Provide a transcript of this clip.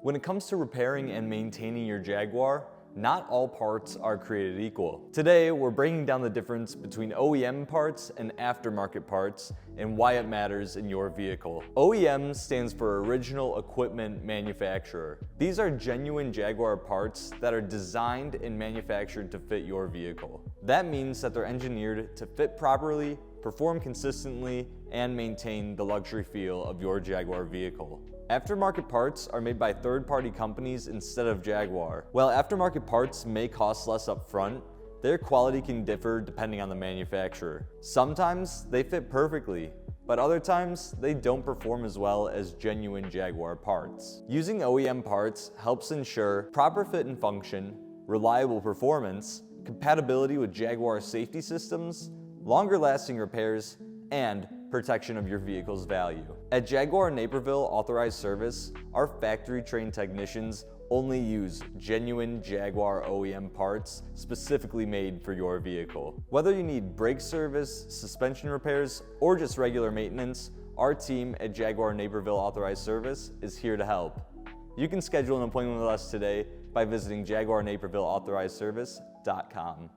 When it comes to repairing and maintaining your Jaguar, not all parts are created equal. Today, we're breaking down the difference between OEM parts and aftermarket parts and why it matters in your vehicle. OEM stands for Original Equipment Manufacturer. These are genuine Jaguar parts that are designed and manufactured to fit your vehicle. That means that they're engineered to fit properly, perform consistently, and maintain the luxury feel of your Jaguar vehicle. Aftermarket parts are made by third-party companies instead of Jaguar. While aftermarket parts may cost less up front, their quality can differ depending on the manufacturer. Sometimes they fit perfectly, but other times they don't perform as well as genuine Jaguar parts. Using OEM parts helps ensure proper fit and function, reliable performance, compatibility with Jaguar safety systems, longer-lasting repairs, and protection of your vehicle's value. At Jaguar Naperville Authorized Service, our factory-trained technicians only use genuine Jaguar OEM parts specifically made for your vehicle. Whether you need brake service, suspension repairs, or just regular maintenance, our team at Jaguar Naperville Authorized Service is here to help. You can schedule an appointment with us today by visiting JaguarNapervilleAuthorizedService.com.